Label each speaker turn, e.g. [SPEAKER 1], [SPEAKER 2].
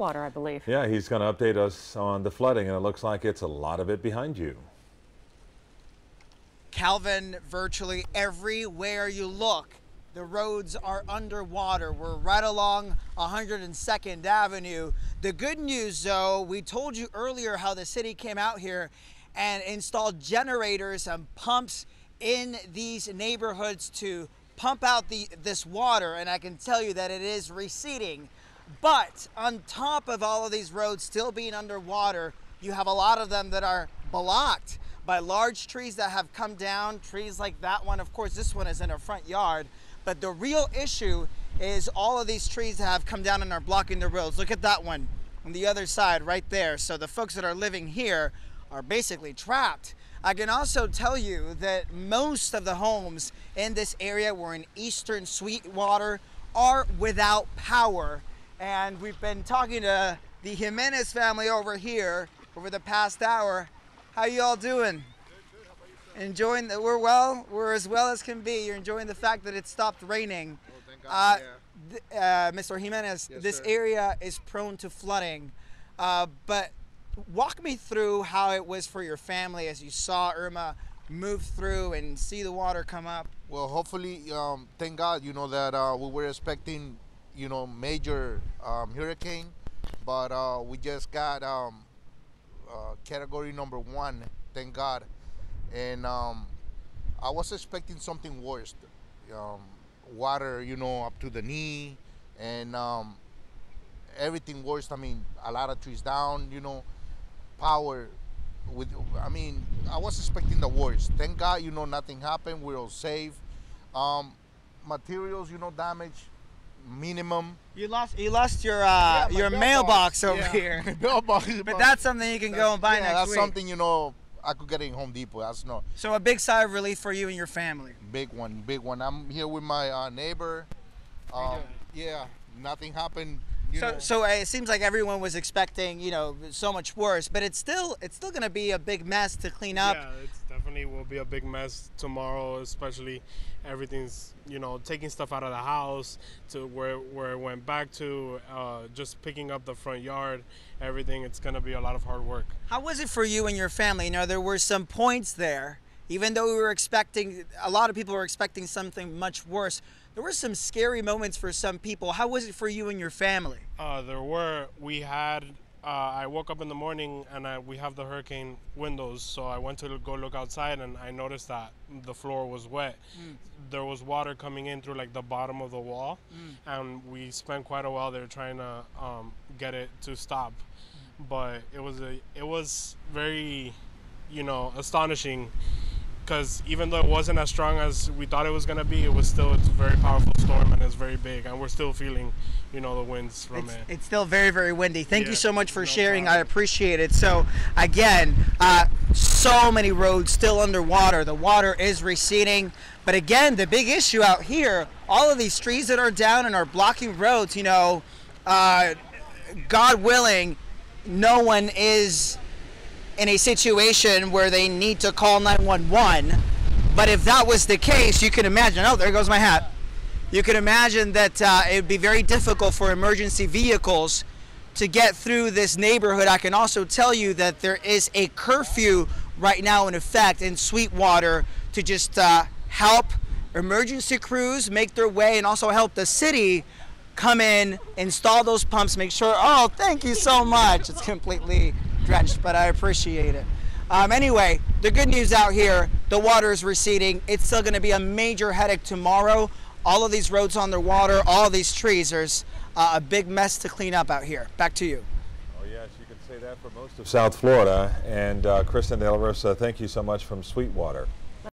[SPEAKER 1] Sweetwater, I believe.
[SPEAKER 2] Yeah, he's going to update us on the flooding, and it looks like it's a lot of it behind you.
[SPEAKER 3] Calvin, virtually everywhere you look, the roads are underwater. We're right along 102nd Avenue. The good news, though, we told you earlier how the city came out here and installed generators and pumps in these neighborhoods to pump out this water, and I can tell you that it is receding. But on top of all of these roads still being underwater, you have a lot of them that are blocked by large trees that have come down, trees like that one. Of course, this one is in our front yard. But the real issue is all of these trees that have come down and are blocking the roads. Look at that one on the other side right there. So the folks that are living here are basically trapped. I can also tell you that most of the homes in this area, we're in eastern Sweetwater, are without power. And we've been talking to the Jimenez family over here over the past hour. How you all doing?
[SPEAKER 4] Good. How about yourself?
[SPEAKER 3] Enjoying that we're well. We're as well as can be. You're enjoying the fact that it stopped raining.
[SPEAKER 4] Oh, thank God.
[SPEAKER 3] Mr. Jimenez,
[SPEAKER 4] Yes,
[SPEAKER 3] this
[SPEAKER 4] sir.
[SPEAKER 3] area is prone to flooding, but walk me through how it was for your family as you saw Irma move through and see the water come up.
[SPEAKER 4] Well, hopefully, thank God, that we were expecting, major hurricane, but we just got category number 1, thank God. And I was expecting something worse. Water, up to the knee, and everything worse. I mean, a lot of trees down, power I was expecting the worst. Thank God, nothing happened. We're all safe. Materials, damage minimum.
[SPEAKER 3] You lost your
[SPEAKER 4] my
[SPEAKER 3] mailbox over here.
[SPEAKER 4] My mailbox.
[SPEAKER 3] But that's something you can go and buy next
[SPEAKER 4] that's
[SPEAKER 3] week.
[SPEAKER 4] something, I could get it in Home Depot. That's no.
[SPEAKER 3] So a big sigh of relief for you and your family.
[SPEAKER 4] Big one. I'm here with my neighbor. Yeah, nothing happened.
[SPEAKER 3] So it seems like everyone was expecting, so much worse, but it's still going to be a big mess to clean up.
[SPEAKER 5] Yeah, it definitely will be a big mess tomorrow, especially everything's, taking stuff out of the house to where it went back to, just picking up the front yard, everything. It's going to be a lot of hard work.
[SPEAKER 3] How was it for you and your family? There were some points there, even though a lot of people were expecting something much worse. There were some scary moments for some people. How was it for you and your family?
[SPEAKER 5] I woke up in the morning and we have the hurricane windows, so I went to go look outside and I noticed that the floor was wet. There was water coming in through like the bottom of the wall, and we spent quite a while there trying to get it to stop. But it was very, astonishing. Because even though it wasn't as strong as we thought it was going to be, it's a very powerful storm and it's very big, and we're still feeling, the winds from it.
[SPEAKER 3] It's still very, very windy. Thank you so much for sharing.
[SPEAKER 5] Problem.
[SPEAKER 3] I appreciate it. So again, so many roads still underwater. The water is receding. But again, the big issue out here, all of these trees that are down and are blocking roads, God willing, no one is in a situation where they need to call 911. But if that was the case, you can imagine, oh, there goes my hat. You can imagine that it would be very difficult for emergency vehicles to get through this neighborhood. I can also tell you that there is a curfew right now in effect in Sweetwater to just help emergency crews make their way and also help the city come in, install those pumps, make sure, oh, thank you so much. It's completely drenched, but I appreciate it. Anyway, the good news out here, the water is receding. It's still going to be a major headache tomorrow. All of these roads underwater, all of these trees, there's a big mess to clean up out here. Back to you.
[SPEAKER 2] Oh, yes, you could say that for most of South Florida. And Kristen De La Rosa, thank you so much from Sweetwater.